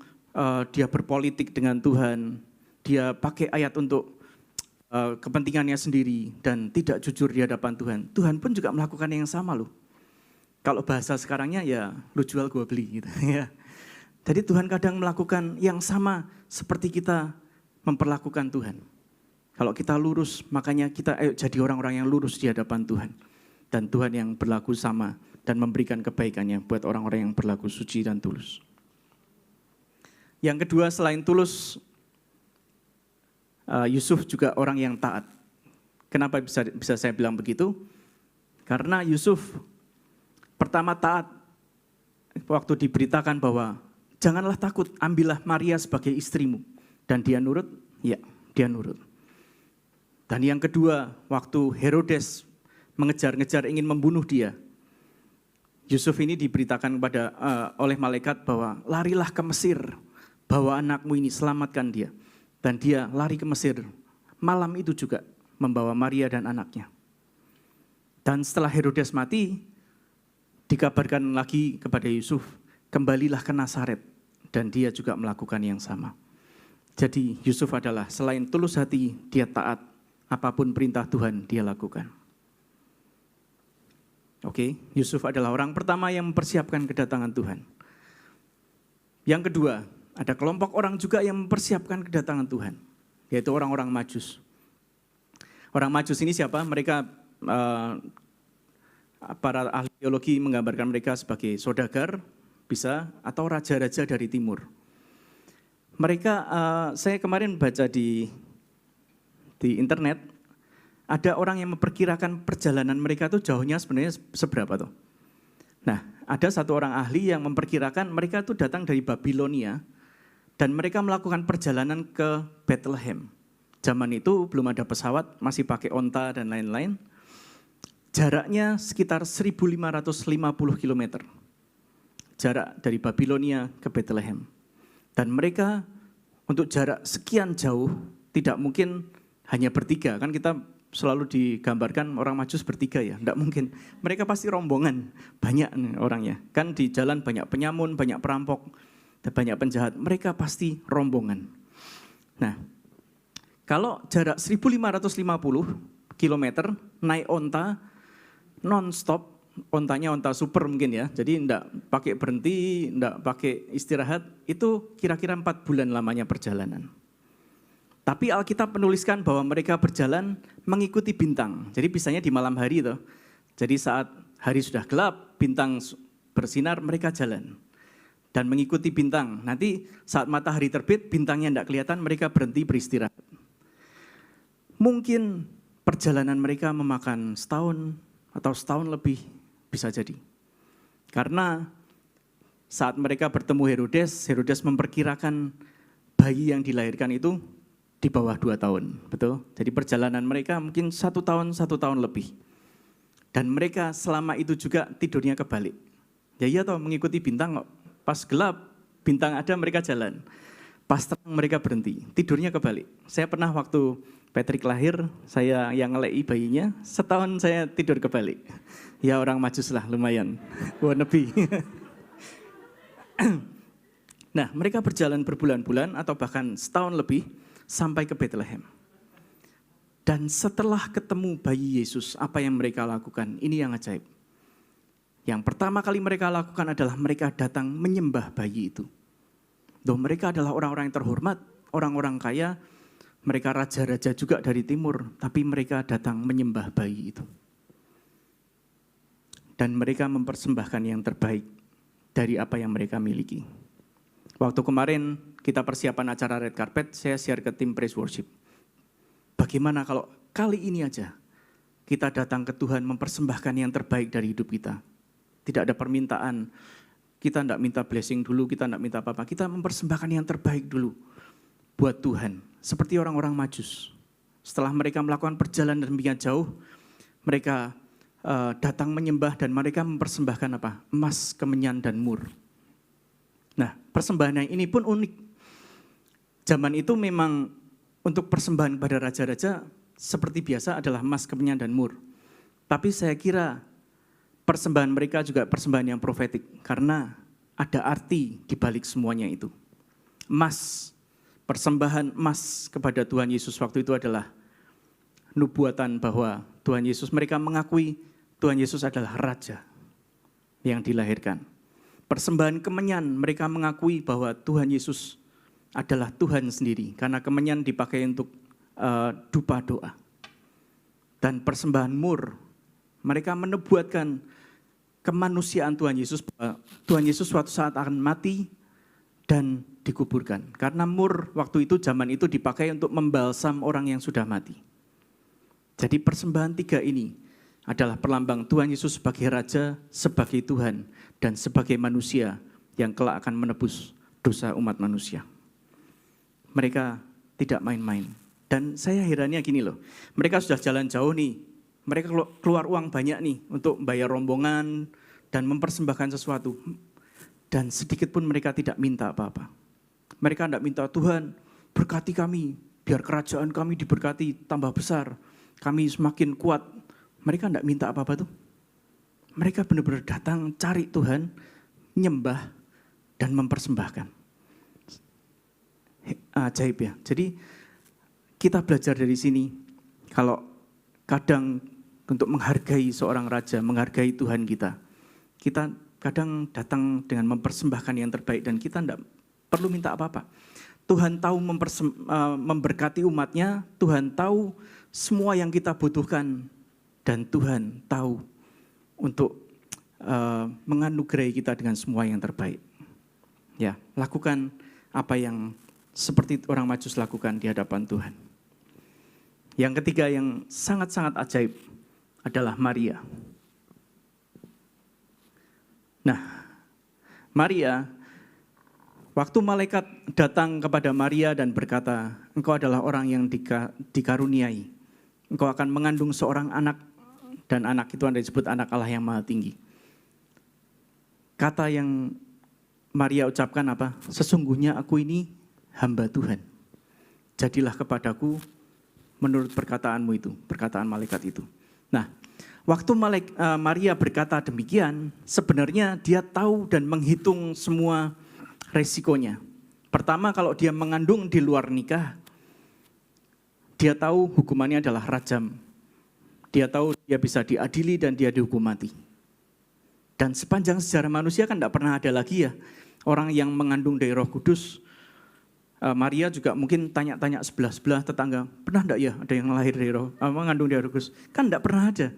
dia berpolitik dengan Tuhan, dia pakai ayat untuk kepentingannya sendiri dan tidak jujur di hadapan Tuhan, Tuhan pun juga melakukan yang sama loh. Kalau bahasa sekarangnya ya lu jual gua beli gitu ya. Jadi Tuhan kadang melakukan yang sama seperti kita memperlakukan Tuhan. Kalau kita lurus, makanya kita jadi orang-orang yang lurus di hadapan Tuhan. Dan Tuhan yang berlaku sama dan memberikan kebaikannya buat orang-orang yang berlaku suci dan tulus. Yang kedua, selain tulus, Yusuf juga orang yang taat. Kenapa bisa saya bilang begitu? Karena Yusuf pertama taat waktu diberitakan bahwa janganlah takut, ambillah Maria sebagai istrimu. Dan dia nurut? Ya, dia nurut. Dan yang kedua, waktu Herodes mengejar-ngejar ingin membunuh dia, Yusuf ini diberitakan oleh malaikat bahwa larilah ke Mesir, bawa anakmu ini, selamatkan dia. Dan dia lari ke Mesir, malam itu juga membawa Maria dan anaknya. Dan setelah Herodes mati, dikabarkan lagi kepada Yusuf, kembalilah ke Nazaret. Dan dia juga melakukan yang sama. Jadi Yusuf adalah selain tulus hati, dia taat. Apapun perintah Tuhan dia lakukan. Oke, Yusuf adalah orang pertama yang mempersiapkan kedatangan Tuhan. Yang kedua, ada kelompok orang juga yang mempersiapkan kedatangan Tuhan, yaitu orang-orang Majus. Orang Majus ini siapa? Mereka, para ahli teologi menggambarkan mereka sebagai saudagar, bisa, atau raja-raja dari timur. Mereka, saya kemarin baca di internet, ada orang yang memperkirakan perjalanan mereka itu jauhnya sebenarnya seberapa tuh. Nah, ada satu orang ahli yang memperkirakan mereka itu datang dari Babilonia dan mereka melakukan perjalanan ke Bethlehem. Zaman itu belum ada pesawat, masih pakai onta dan lain-lain. Jaraknya sekitar 1.550 km. Jarak dari Babilonia ke Bethlehem. Dan mereka untuk jarak sekian jauh tidak mungkin hanya bertiga, kan kita selalu digambarkan orang Majus bertiga ya, enggak mungkin. Mereka pasti rombongan, banyak orangnya. Kan di jalan banyak penyamun, banyak perampok, dan banyak penjahat. Mereka pasti rombongan. Nah, kalau jarak 1.550 km naik onta, non-stop, ontanya onta super mungkin ya, jadi enggak pakai berhenti, enggak pakai istirahat, itu kira-kira 4 bulan lamanya perjalanan. Tapi Alkitab menuliskan bahwa mereka berjalan mengikuti bintang. Jadi biasanya di malam hari itu. Jadi saat hari sudah gelap, bintang bersinar, mereka jalan. Dan mengikuti bintang. Nanti saat matahari terbit, bintangnya tidak kelihatan, mereka berhenti beristirahat. Mungkin perjalanan mereka memakan setahun atau setahun lebih, bisa jadi. Karena saat mereka bertemu Herodes memperkirakan bayi yang dilahirkan itu di bawah 2 tahun, betul? Jadi perjalanan mereka mungkin 1 tahun lebih. Dan mereka selama itu juga tidurnya kebalik. Ya iya toh, mengikuti bintang kok. Pas gelap, bintang ada mereka jalan. Pas terang mereka berhenti, tidurnya kebalik. Saya pernah waktu Patrick lahir, saya yang ngelei bayinya, setahun saya tidur kebalik. Ya orang majus lah, lumayan. Wannabe. Nah, mereka berjalan berbulan-bulan atau bahkan setahun lebih sampai ke Bethlehem. Dan setelah ketemu bayi Yesus, apa yang mereka lakukan? Ini yang ajaib. Yang pertama kali mereka lakukan adalah mereka datang menyembah bayi itu. Mereka adalah orang-orang yang terhormat, orang-orang kaya, mereka raja-raja juga dari timur, tapi mereka datang menyembah bayi itu. Dan mereka mempersembahkan yang terbaik dari apa yang mereka miliki. Waktu kemarin kita persiapan acara Red Carpet, saya share ke tim Praise Worship. Bagaimana kalau kali ini aja kita datang ke Tuhan mempersembahkan yang terbaik dari hidup kita. Tidak ada permintaan, kita tidak minta blessing dulu, kita tidak minta apa-apa. Kita mempersembahkan yang terbaik dulu buat Tuhan. Seperti orang-orang Majus. Setelah mereka melakukan perjalanan demikian jauh, mereka datang menyembah dan mereka mempersembahkan apa? Emas, kemenyan, dan mur. Nah, persembahan yang ini pun unik. Zaman itu memang untuk persembahan kepada raja-raja seperti biasa adalah emas, kemenyan, dan mur. Tapi saya kira persembahan mereka juga persembahan yang profetik karena ada arti di balik semuanya itu. Emas, persembahan emas kepada Tuhan Yesus waktu itu adalah nubuatan bahwa Tuhan Yesus, mereka mengakui Tuhan Yesus adalah raja yang dilahirkan. Persembahan kemenyan, mereka mengakui bahwa Tuhan Yesus adalah Tuhan sendiri, karena kemenyan dipakai untuk dupa doa. Dan persembahan mur, mereka menubuatkan kemanusiaan Tuhan Yesus, bahwa Tuhan Yesus suatu saat akan mati dan dikuburkan. Karena mur waktu itu, zaman itu dipakai untuk membalsam orang yang sudah mati. Jadi persembahan tiga ini adalah perlambang Tuhan Yesus sebagai Raja, sebagai Tuhan, dan sebagai manusia yang kelak akan menebus dosa umat manusia. Mereka tidak main-main. Dan saya herannya gini loh, mereka sudah jalan jauh nih, mereka keluar uang banyak nih untuk bayar rombongan dan mempersembahkan sesuatu. Dan sedikit pun mereka tidak minta apa-apa. Mereka tidak minta, Tuhan berkati kami, biar kerajaan kami diberkati tambah besar, kami semakin kuat. Mereka tidak minta apa-apa tuh. Mereka benar-benar datang cari Tuhan, nyembah dan mempersembahkan. Ajaib ya. Jadi kita belajar dari sini, kalau kadang untuk menghargai seorang raja, menghargai Tuhan kita kadang datang dengan mempersembahkan yang terbaik dan kita tidak perlu minta apa-apa. Tuhan tahu memberkati umatnya, Tuhan tahu semua yang kita butuhkan, dan Tuhan tahu untuk menganugerahi kita dengan semua yang terbaik. Ya, lakukan apa yang seperti orang Majus lakukan di hadapan Tuhan. Yang ketiga yang sangat-sangat ajaib adalah Maria. Nah, Maria, waktu malaikat datang kepada Maria dan berkata, engkau adalah orang yang dikaruniai. Engkau akan mengandung seorang anak, dan anak itu anda disebut anak Allah yang maha tinggi. Kata yang Maria ucapkan apa? Sesungguhnya aku ini hamba Tuhan. Jadilah kepadaku menurut perkataanmu itu, perkataan malaikat itu. Nah, waktu Maria berkata demikian, sebenarnya dia tahu dan menghitung semua resikonya. Pertama, kalau dia mengandung di luar nikah, dia tahu hukumannya adalah rajam. Dia tahu dia bisa diadili dan dia dihukum mati. Dan sepanjang sejarah manusia kan tidak pernah ada lagi ya orang yang mengandung dari Roh Kudus. Maria juga mungkin tanya-tanya sebelah-sebelah tetangga, pernah enggak ya ada yang lahir dari mengandung dari Roh Kudus? Kan enggak pernah ada.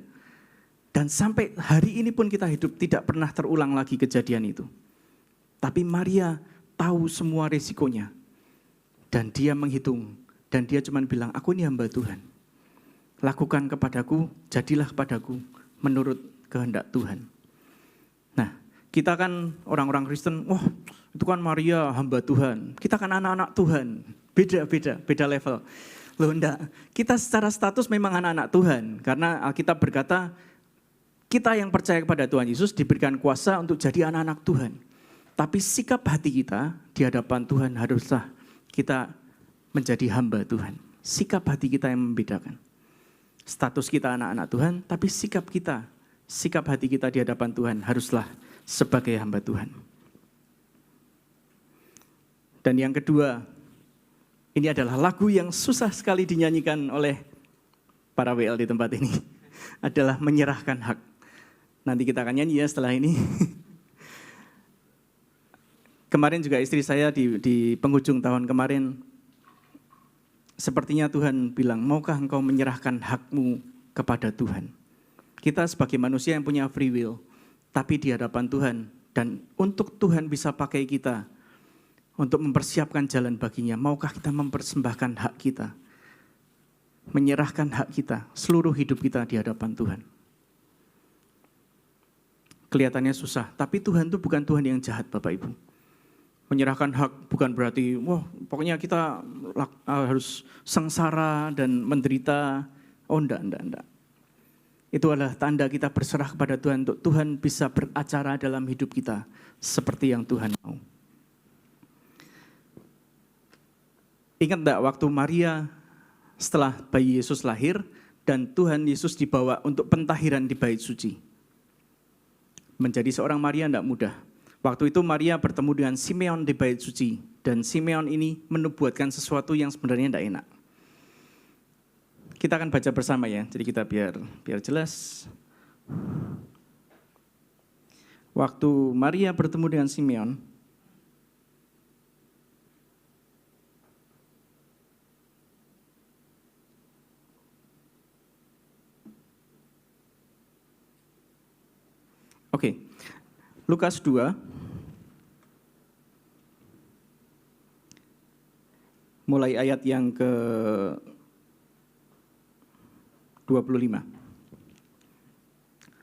Dan sampai hari ini pun kita hidup tidak pernah terulang lagi kejadian itu. Tapi Maria tahu semua resikonya. Dan dia menghitung. Dan dia cuma bilang, aku ini hamba Tuhan. Lakukan kepadaku, jadilah kepadaku menurut kehendak Tuhan. Nah, kita kan orang-orang Kristen, wah itu kan Maria hamba Tuhan. Kita kan anak-anak Tuhan. Beda level. Loh enggak, kita secara status memang anak-anak Tuhan. Karena Alkitab berkata, Kita yang percaya kepada Tuhan Yesus diberikan kuasa untuk jadi anak-anak Tuhan. Tapi sikap hati kita di hadapan Tuhan haruslah kita menjadi hamba Tuhan. Sikap hati kita yang membedakan. Status kita anak-anak Tuhan, tapi sikap hati kita di hadapan Tuhan haruslah sebagai hamba Tuhan. Dan yang kedua, ini adalah lagu yang susah sekali dinyanyikan oleh para WL di tempat ini. Adalah menyerahkan hak. Nanti kita akan nyanyi ya setelah ini. Kemarin juga istri saya di penghujung tahun kemarin, sepertinya Tuhan bilang, maukah engkau menyerahkan hakmu kepada Tuhan? Kita sebagai manusia yang punya free will, tapi di hadapan Tuhan, dan untuk Tuhan bisa pakai kita, untuk mempersiapkan jalan baginya, maukah kita mempersembahkan hak kita? Menyerahkan hak kita, seluruh hidup kita di hadapan Tuhan. Kelihatannya susah, tapi Tuhan itu bukan Tuhan yang jahat, Bapak Ibu. Menyerahkan hak bukan berarti, pokoknya kita harus sengsara dan menderita. Oh enggak. Itu adalah tanda kita berserah kepada Tuhan untuk Tuhan bisa beracara dalam hidup kita seperti yang Tuhan mau. Ingat enggak waktu Maria setelah bayi Yesus lahir dan Tuhan Yesus dibawa untuk pentahiran di bait suci? Menjadi seorang Maria enggak mudah. Waktu itu Maria bertemu dengan Simeon di bait suci. Dan Simeon ini menubuatkan sesuatu yang sebenarnya tidak enak. Kita akan baca bersama ya, jadi kita biar jelas. Waktu Maria bertemu dengan Simeon, oke, Lukas 2, mulai ayat yang ke-25.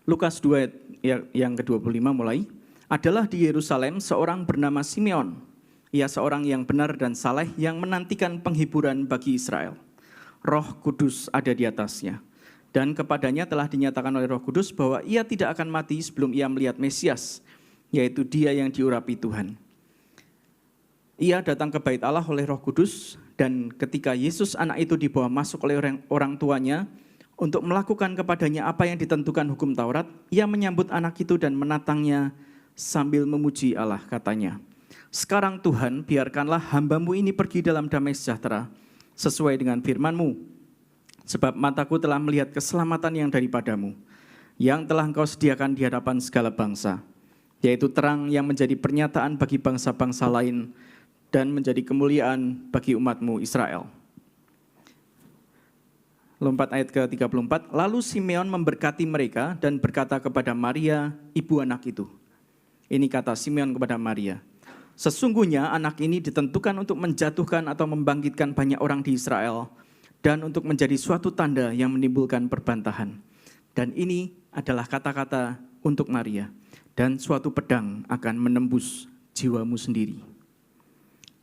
Lukas 2 yang ke-25 mulai. Adalah di Yerusalem seorang bernama Simeon. Ia seorang yang benar dan saleh yang menantikan penghiburan bagi Israel. Roh Kudus ada di atasnya. Dan kepadanya telah dinyatakan oleh Roh Kudus bahwa ia tidak akan mati sebelum ia melihat Mesias, yaitu Dia yang diurapi Tuhan. Ia datang ke bait Allah oleh Roh Kudus, dan ketika Yesus anak itu dibawa masuk oleh orang tuanya untuk melakukan kepadanya apa yang ditentukan hukum Taurat, ia menyambut anak itu dan menatangnya sambil memuji Allah, katanya, "Sekarang Tuhan, biarkanlah hamba-Mu ini pergi dalam damai sejahtera, sesuai dengan firman-Mu. Sebab mataku telah melihat keselamatan yang daripadamu, yang telah Engkau sediakan di hadapan segala bangsa, yaitu terang yang menjadi pernyataan bagi bangsa-bangsa lain dan menjadi kemuliaan bagi umat-Mu Israel." Lompat ayat ke-34. Lalu Simeon memberkati mereka dan berkata kepada Maria, ibu anak itu. Ini kata Simeon kepada Maria. "Sesungguhnya anak ini ditentukan untuk menjatuhkan atau membangkitkan banyak orang di Israel, dan untuk menjadi suatu tanda yang menimbulkan perbantahan. Dan ini adalah kata-kata untuk Maria. Dan suatu pedang akan menembus jiwamu sendiri,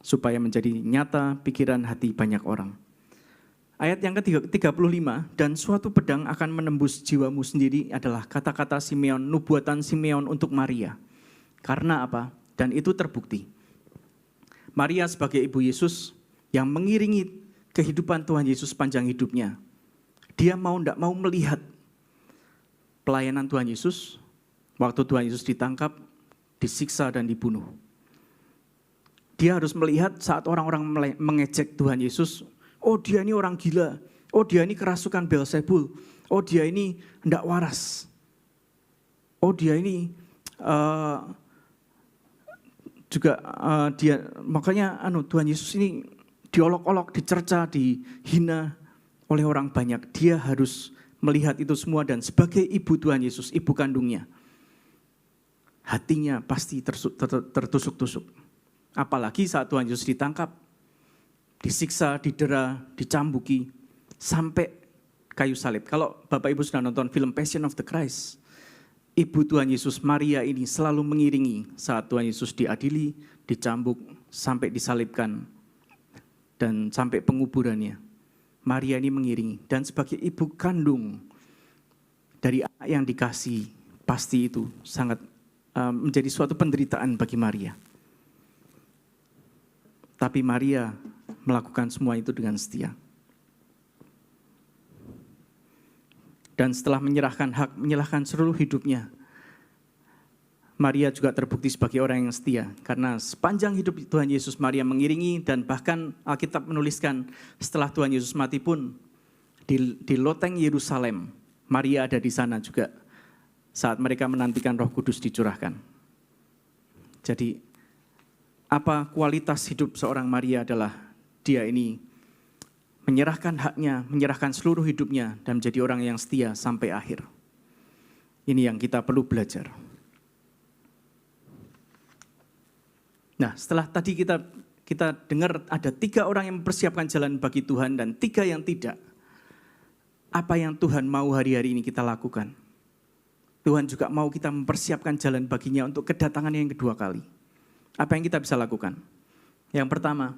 supaya menjadi nyata pikiran hati banyak orang." Ayat yang ke-35, dan suatu pedang akan menembus jiwamu sendiri adalah kata-kata Simeon, nubuatan Simeon untuk Maria. Karena apa? Dan itu terbukti. Maria sebagai ibu Yesus yang mengiringi kehidupan Tuhan Yesus panjang hidupnya. Dia mau tidak mau melihat pelayanan Tuhan Yesus, waktu Tuhan Yesus ditangkap, disiksa dan dibunuh. Dia harus melihat saat orang-orang mengejek Tuhan Yesus, oh dia ini orang gila, oh dia ini kerasukan Beelzebul, oh dia ini tidak waras, oh dia ini makanya Tuhan Yesus ini diolok-olok, dicerca, dihina oleh orang banyak. Dia harus melihat itu semua dan sebagai ibu Tuhan Yesus, ibu kandungnya, hatinya pasti tertusuk-tusuk. Apalagi saat Tuhan Yesus ditangkap, disiksa, didera, dicambuki, sampai kayu salib. Kalau Bapak Ibu sudah nonton film Passion of the Christ, ibu Tuhan Yesus Maria ini selalu mengiringi saat Tuhan Yesus diadili, dicambuk, sampai disalibkan, dan sampai penguburannya. Maria ini mengiringi. Dan sebagai ibu kandung dari anak yang dikasih pasti itu sangat menjadi suatu penderitaan bagi Maria. Tapi Maria melakukan semua itu dengan setia. Dan setelah menyerahkan seluruh hidupnya, Maria juga terbukti sebagai orang yang setia. Karena sepanjang hidup Tuhan Yesus, Maria mengiringi, dan bahkan Alkitab menuliskan setelah Tuhan Yesus mati pun, di loteng Yerusalem, Maria ada di sana juga saat mereka menantikan Roh Kudus dicurahkan. Jadi, apa kualitas hidup seorang Maria adalah dia ini menyerahkan haknya, menyerahkan seluruh hidupnya, dan menjadi orang yang setia sampai akhir. Ini yang kita perlu belajar. Nah, setelah tadi kita dengar ada 3 orang yang mempersiapkan jalan bagi Tuhan dan 3 yang tidak. Apa yang Tuhan mau hari-hari ini kita lakukan? Tuhan juga mau kita mempersiapkan jalan baginya untuk kedatangan yang kedua kali. Apa yang kita bisa lakukan? Yang pertama,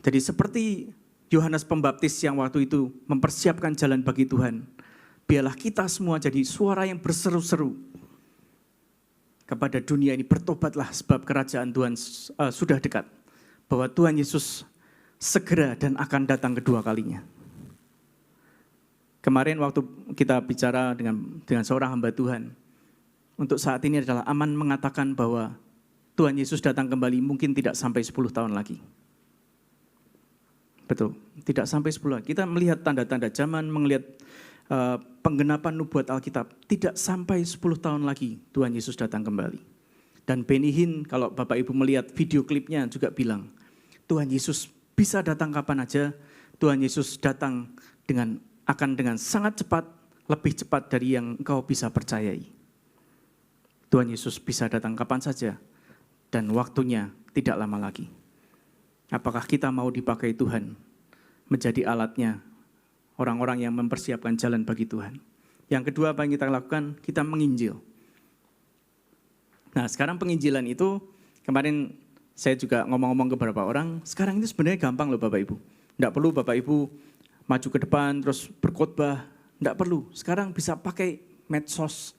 jadi seperti Yohanes Pembaptis yang waktu itu mempersiapkan jalan bagi Tuhan, biarlah kita semua jadi suara yang berseru-seru kepada dunia ini, bertobatlah sebab kerajaan Tuhan sudah dekat. Bahwa Tuhan Yesus segera dan akan datang kedua kalinya. Kemarin waktu kita bicara dengan seorang hamba Tuhan, untuk saat ini adalah aman mengatakan bahwa Tuhan Yesus datang kembali mungkin tidak sampai 10 tahun lagi. Betul, tidak sampai 10 tahun. Kita melihat tanda-tanda zaman, melihat penggenapan nubuat Alkitab. Tidak sampai 10 tahun lagi Tuhan Yesus datang kembali. Dan Benny Hinn, kalau Bapak Ibu melihat video klipnya juga bilang, Tuhan Yesus bisa datang kapan aja, Tuhan Yesus datang akan dengan sangat cepat, lebih cepat dari yang engkau bisa percayai. Tuhan Yesus bisa datang kapan saja, dan waktunya tidak lama lagi. Apakah kita mau dipakai Tuhan menjadi alatnya orang-orang yang mempersiapkan jalan bagi Tuhan? Yang kedua, apa yang kita lakukan? Kita menginjil. Nah, sekarang penginjilan itu, kemarin saya juga ngomong-ngomong ke beberapa orang, sekarang itu sebenarnya gampang loh Bapak Ibu. Tidak perlu Bapak Ibu maju ke depan terus berkhotbah, tidak perlu. Sekarang bisa pakai medsos,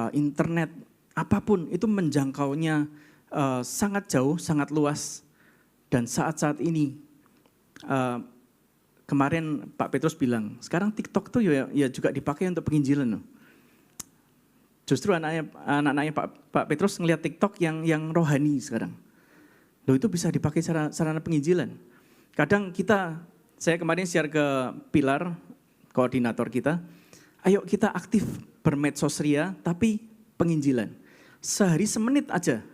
internet, apapun itu menjangkaunya sangat jauh, sangat luas. Dan saat-saat ini, kemarin Pak Petrus bilang, sekarang TikTok tuh ya juga dipakai untuk penginjilan loh. Justru anak-anaknya Pak Petrus ngelihat TikTok yang rohani sekarang. Loh, itu bisa dipakai sarana penginjilan. Kadang saya kemarin share ke Pilar, koordinator kita, ayo kita aktif bermedsos ria, tapi penginjilan. Sehari semenit aja.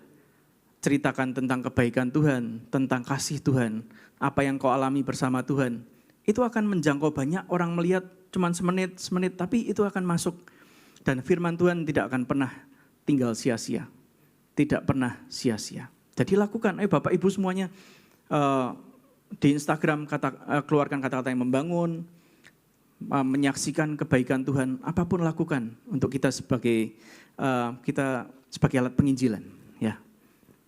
Ceritakan tentang kebaikan Tuhan, tentang kasih Tuhan, apa yang kau alami bersama Tuhan. Itu akan menjangkau banyak orang melihat cuma semenit, tapi itu akan masuk. Dan firman Tuhan tidak akan pernah tinggal sia-sia. Tidak pernah sia-sia. Jadi lakukan, ayo Bapak Ibu semuanya di Instagram keluarkan kata-kata yang membangun, menyaksikan kebaikan Tuhan, apapun lakukan untuk kita sebagai alat penginjilan. Ya.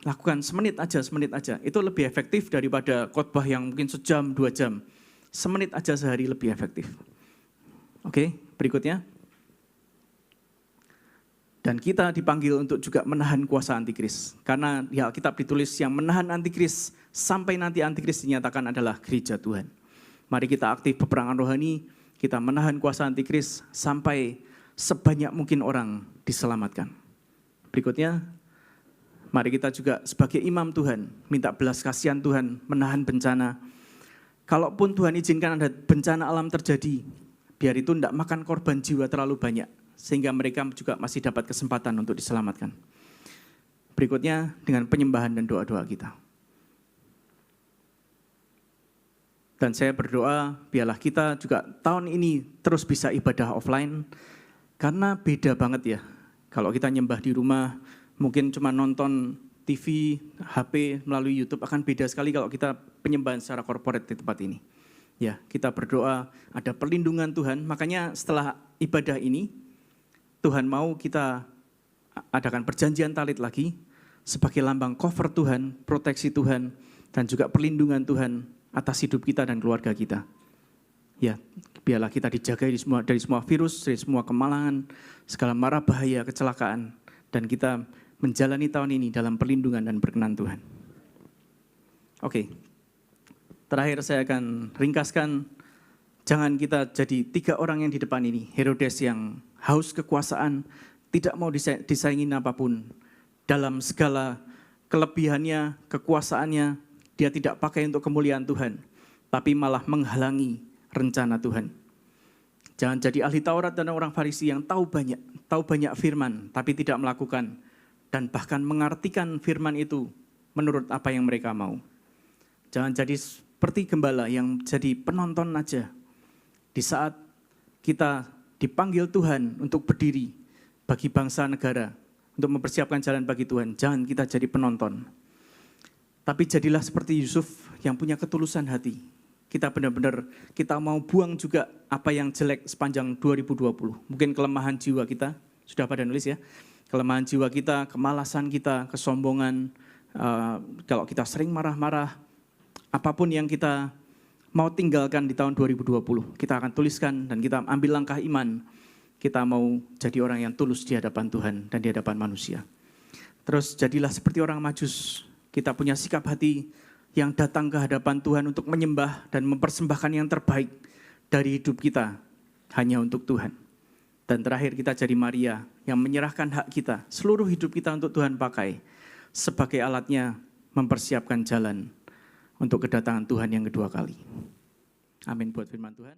Lakukan semenit aja. Itu lebih efektif daripada khotbah yang mungkin sejam, 2 jam. Semenit aja sehari lebih efektif. Oke, berikutnya. Dan kita dipanggil untuk juga menahan kuasa antikris. Karena di Alkitab ditulis yang menahan antikris sampai nanti antikris dinyatakan adalah gereja Tuhan. Mari kita aktif peperangan rohani, kita menahan kuasa antikris sampai sebanyak mungkin orang diselamatkan. Berikutnya, mari kita juga sebagai imam Tuhan, minta belas kasihan Tuhan, menahan bencana. Kalaupun Tuhan izinkan ada bencana alam terjadi, biar itu tidak makan korban jiwa terlalu banyak, sehingga mereka juga masih dapat kesempatan untuk diselamatkan. Berikutnya, dengan penyembahan dan doa-doa kita. Dan saya berdoa, biarlah kita juga tahun ini terus bisa ibadah offline, karena beda banget ya, kalau kita nyembah di rumah, mungkin cuma nonton TV, HP, melalui YouTube akan beda sekali kalau kita penyembahan secara korporat di tempat ini. Ya, kita berdoa ada perlindungan Tuhan, makanya setelah ibadah ini, Tuhan mau kita adakan perjanjian talit lagi, sebagai lambang cover Tuhan, proteksi Tuhan, dan juga perlindungan Tuhan atas hidup kita dan keluarga kita. Ya, biarlah kita dijaga dari semua virus, dari semua kemalangan, segala mara bahaya, kecelakaan, dan kita menjalani tahun ini dalam perlindungan dan berkenan Tuhan. Oke, terakhir saya akan ringkaskan, jangan kita jadi 3 orang yang di depan ini. Herodes yang haus kekuasaan, tidak mau disaingin apapun. Dalam segala kelebihannya, kekuasaannya, dia tidak pakai untuk kemuliaan Tuhan, tapi malah menghalangi rencana Tuhan. Jangan jadi ahli Taurat dan orang Farisi yang tahu banyak firman, tapi tidak melakukan, dan bahkan mengartikan firman itu menurut apa yang mereka mau. Jangan jadi seperti gembala yang jadi penonton aja. Di saat kita dipanggil Tuhan untuk berdiri bagi bangsa negara, untuk mempersiapkan jalan bagi Tuhan, jangan kita jadi penonton. Tapi jadilah seperti Yusuf yang punya ketulusan hati. Kita benar-benar, kita mau buang juga apa yang jelek sepanjang 2020. Mungkin kelemahan jiwa kita, sudah pada nulis ya. Kelemahan jiwa kita, kemalasan kita, kesombongan, kalau kita sering marah-marah, apapun yang kita mau tinggalkan di tahun 2020, kita akan tuliskan dan kita ambil langkah iman. Kita mau jadi orang yang tulus di hadapan Tuhan dan di hadapan manusia. Terus jadilah seperti orang Majus. Kita punya sikap hati yang datang ke hadapan Tuhan untuk menyembah dan mempersembahkan yang terbaik dari hidup kita hanya untuk Tuhan. Dan terakhir kita jadi Maria yang menyerahkan hak kita, seluruh hidup kita untuk Tuhan pakai sebagai alatnya mempersiapkan jalan untuk kedatangan Tuhan yang kedua kali. Amin buat firman Tuhan.